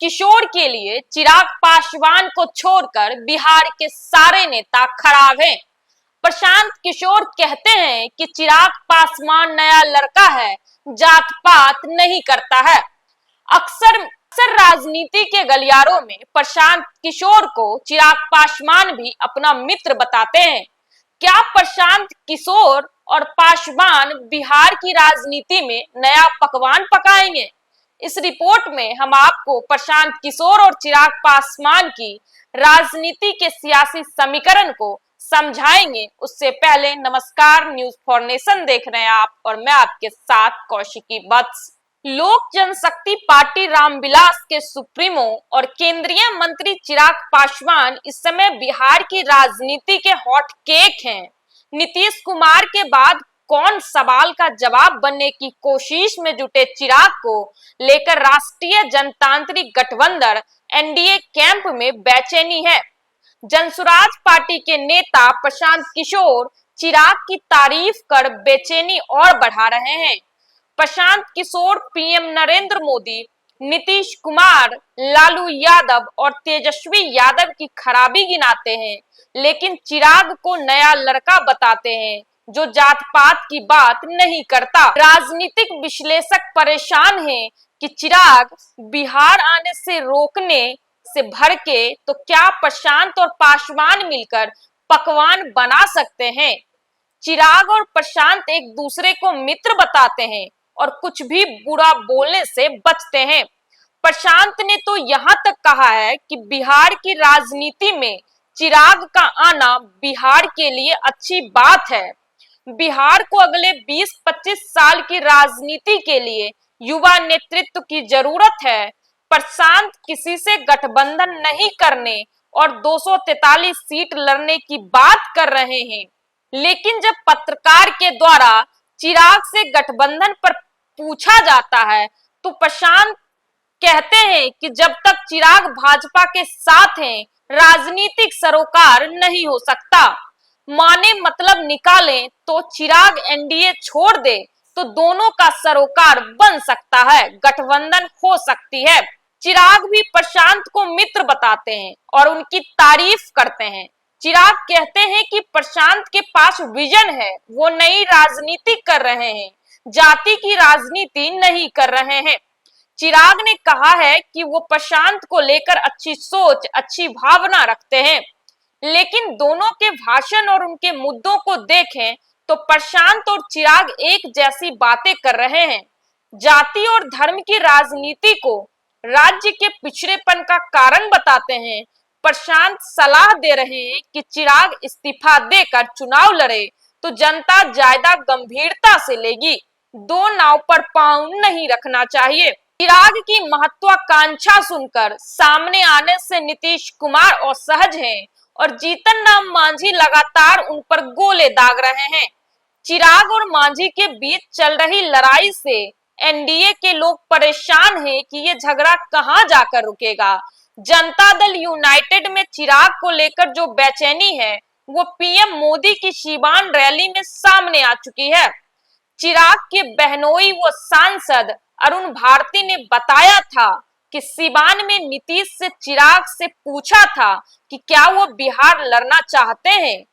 किशोर के लिए चिराग पासवान को छोड़कर बिहार के सारे नेता खराब हैं। प्रशांत किशोर कहते हैं कि चिराग पासवान नया लड़का है, जात पात नहीं करता है। अक्सर राजनीति के गलियारों में प्रशांत किशोर को चिराग पासवान भी अपना मित्र बताते हैं। क्या प्रशांत किशोर और पासवान बिहार की राजनीति में नया पकवान पकाएंगे? इस रिपोर्ट में हम आपको प्रशांत किशोर और चिराग पासवान की राजनीति के सियासी समीकरण को समझाएंगे। उससे पहले नमस्कार, न्यूज फॉर नेशन देख रहे हैं आप और मैं आपके साथ कौशिकी वत्स। लोक जनशक्ति पार्टी रामविलास के सुप्रीमो और केंद्रीय मंत्री चिराग पासवान इस समय बिहार की राजनीति के हॉट केक हैं। नीतीश कुमार के बाद कौन सवाल का जवाब बनने की कोशिश में जुटे चिराग को लेकर राष्ट्रीय जनतांत्रिक गठबंधन एनडीए कैंप में बेचैनी है। जनसुराज पार्टी के नेता प्रशांत किशोर चिराग की तारीफ कर बेचैनी और बढ़ा रहे हैं। प्रशांत किशोर पीएम नरेंद्र मोदी, नीतीश कुमार, लालू यादव और तेजस्वी यादव की खराबी गिनाते हैं, लेकिन चिराग को नया लड़का बताते हैं जो जात पात की बात नहीं करता। राजनीतिक विश्लेषक परेशान हैं कि चिराग बिहार आने से रोकने से भड़के तो क्या प्रशांत और पासवान मिलकर पकवान बना सकते हैं? चिराग और प्रशांत एक दूसरे को मित्र बताते हैं और कुछ भी बुरा बोलने से बचते हैं। प्रशांत ने तो यहाँ तक कहा है कि बिहार की राजनीति में चिराग का आना बिहार के लिए अच्छी बात है। बिहार को अगले 20-25 साल की राजनीति के लिए युवा नेतृत्व की जरूरत है। प्रशांत किसी से गठबंधन नहीं करने और 243 सीट लड़ने की बात कर रहे हैं, लेकिन जब पत्रकार के द्वारा चिराग से गठबंधन पर पूछा जाता है तो प्रशांत कहते हैं कि जब तक चिराग भाजपा के साथ हैं, राजनीतिक सरोकार नहीं हो सकता। माने मतलब निकालें तो चिराग एनडीए छोड़ दे तो दोनों का सरोकार बन सकता है, गठबंधन हो सकती है। चिराग भी प्रशांत को मित्र बताते हैं और उनकी तारीफ करते हैं। चिराग कहते हैं कि प्रशांत के पास विजन है, वो नई राजनीति कर रहे हैं, जाति की राजनीति नहीं कर रहे हैं। चिराग ने कहा है कि वो प्रशांत को लेकर अच्छी सोच, अच्छी भावना रखते हैं, लेकिन दोनों के भाषण और उनके मुद्दों को देखें तो प्रशांत और चिराग एक जैसी बातें कर रहे हैं। जाति और धर्म की राजनीति को राज्य के पिछड़ेपन का कारण बताते हैं। प्रशांत सलाह दे रहे हैं कि चिराग इस्तीफा देकर चुनाव लड़े तो जनता ज्यादा गंभीरता से लेगी। दो नाव पर पांव नहीं रखना चाहिए। चिराग की महत्वाकांक्षा सुनकर सामने आने से नीतीश कुमार असहज हैं और जीतन राम मांझी लगातार उन पर गोले दाग रहे हैं। चिराग और मांझी के बीच चल रही लड़ाई से एनडीए के लोग परेशान हैं कि ये झगड़ा कहां जाकर रुकेगा। जनता दल यूनाइटेड में चिराग को लेकर जो बेचैनी है वो पीएम मोदी की सीवान रैली में सामने आ चुकी है। चिराग के बहनोई व सांसद अरुण भारती ने बताया था कि सीवान में नीतीश से चिराग से पूछा था कि क्या वो बिहार लड़ना चाहते हैं,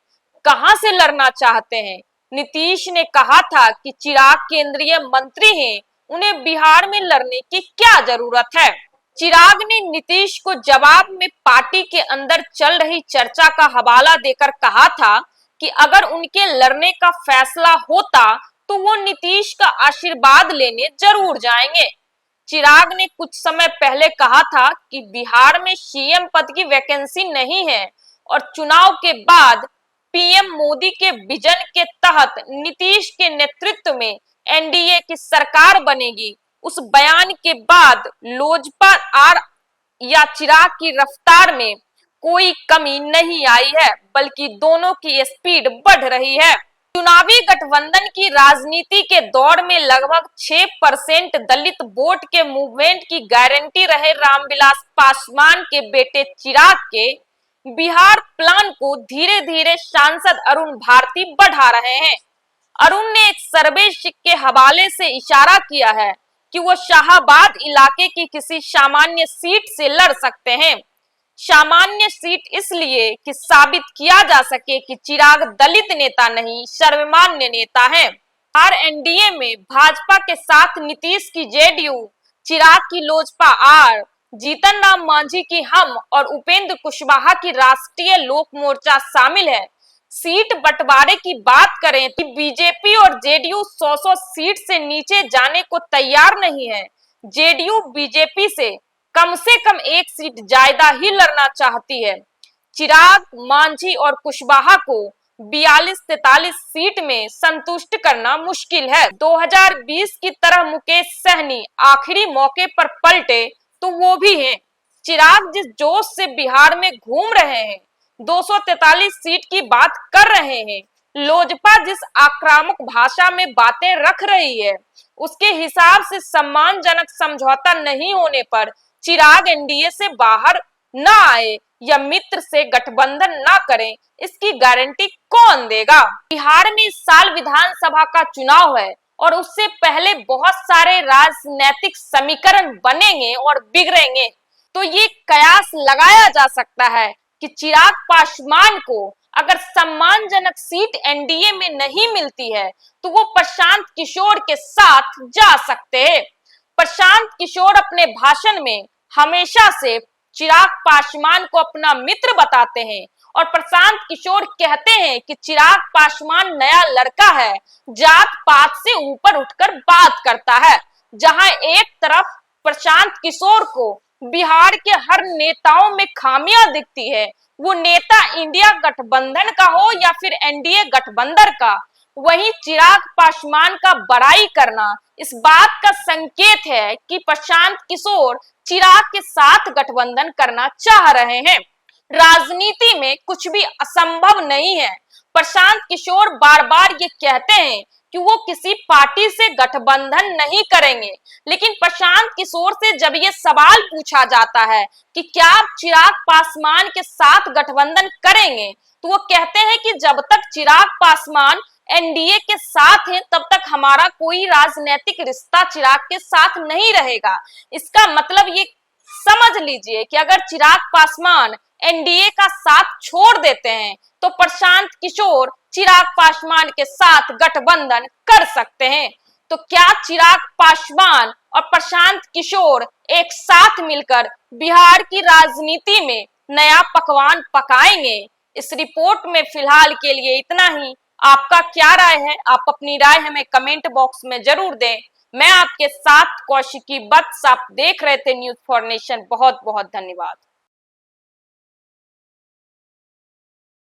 कहां से लड़ना चाहते हैं। नीतीश ने कहा था कि चिराग केंद्रीय मंत्री हैं, उन्हें बिहार में लड़ने की क्या जरूरत है। चिराग ने नीतीश को जवाब में पार्टी के अंदर चल रही चर्चा का हवाला देकर कहा था कि अगर उनके लड़ने का फैसला होता तो वो नीतीश का आशीर्वाद लेने जरूर जाएंगे। चिराग ने कुछ समय पहले कहा था कि बिहार में सीएम पद की वैकेंसी नहीं है और चुनाव के बाद पीएम मोदी के विजन के तहत नीतीश के नेतृत्व में एनडीए की सरकार बनेगी। उस बयान के बाद लोजपा या चिराग की रफ्तार में कोई कमी नहीं आई है, बल्कि दोनों की स्पीड बढ़ रही है। चुनावी गठबंधन की राजनीति के दौर में लगभग 6% दलित वोट के मूवमेंट की गारंटी रहे रामविलास पासवान के बेटे चिराग के बिहार प्लान को धीरे धीरे सांसद अरुण भारती बढ़ा रहे हैं। अरुण ने एक सर्वे के हवाले से इशारा किया है कि वो शाहाबाद इलाके की किसी सामान्य सीट से लड़ सकते हैं। सामान्य सीट इसलिए कि साबित किया जा सके कि चिराग दलित नेता नहीं, सर्वमान्य नेता हैं। एनडीए में भाजपा के साथ नीतीश की जेडीयू, चिराग की लोजपा आर, जीतन राम मांझी की हम और उपेंद्र कुशवाहा की राष्ट्रीय लोक मोर्चा शामिल है। सीट बंटवारे की बात करें तो बीजेपी और जेडीयू 100 सीट से नीचे जाने को तैयार नहीं है। जेडीयू बीजेपी से कम एक सीट ज्यादा ही लड़ना चाहती है। चिराग, मांझी और कुशवाहा को 42-43 सीट में संतुष्ट करना मुश्किल है। 2020 की तरह मुकेश सहनी आखिरी मौके पर पलटे तो वो भी हैं। चिराग जिस जोश से बिहार में घूम रहे हैं, 243 सीट की बात कर रहे हैं, लोजपा जिस आक्रामक भाषा में बातें रख रही है, उसके हिसाब से सम्मानजनक समझौता नहीं होने पर चिराग एनडीए से बाहर न आए या मित्र से गठबंधन न करें, इसकी गारंटी कौन देगा। बिहार में इस साल विधानसभा का चुनाव है और उससे पहले बहुत सारे राजनीतिक समीकरण बनेंगे और बिगड़ेंगे। तो ये कयास लगाया जा सकता है कि चिराग पासवान को अगर सम्मानजनक सीट एनडीए में नहीं मिलती है तो वो प्रशांत किशोर के साथ जा सकते हैं। प्रशांत किशोर अपने भाषण में हमेशा से चिराग पासवान को अपना मित्र बताते हैं और प्रशांत किशोर कहते हैं कि चिराग पासवान नया लड़का है, जात पात से ऊपर उठकर बात करता है। जहां एक तरफ प्रशांत किशोर को बिहार के हर नेताओं में खामियां दिखती है, वो नेता इंडिया गठबंधन का हो या फिर एनडीए गठबंधन का, वहीं चिराग पासवान का बड़ाई करना इस बात का संकेत है कि प्रशांत किशोर चिराग के साथ गठबंधन करना चाह रहे हैं। राजनीति में कुछ भी असंभव नहीं है। प्रशांत किशोर बार बार ये कहते हैं कि वो किसी पार्टी से गठबंधन नहीं करेंगे, लेकिन प्रशांत किशोर से जब ये सवाल पूछा जाता है कि क्या आप चिराग पासवान के साथ गठबंधन करेंगे, तो वो कहते हैं कि जब तक चिराग पासवान एनडीए के साथ है तब तक हमारा कोई राजनीतिक रिश्ता चिराग के साथ नहीं रहेगा। इसका मतलब ये समझ लीजिए कि अगर चिराग पासवान एनडीए का साथ छोड़ देते हैं तो प्रशांत किशोर चिराग पासवान के साथ गठबंधन कर सकते हैं। तो क्या चिराग पासवान और प्रशांत किशोर एक साथ मिलकर बिहार की राजनीति में नया पकवान पकाएंगे? इस रिपोर्ट में फिलहाल के लिए इतना ही। आपका क्या राय है? आप अपनी राय हमें कमेंट बॉक्स में जरूर दें। मैं आपके साथ कौशिकी बत्स, आप देख रहे थे न्यूज़ फॉर नेशन। बहुत बहुत धन्यवाद।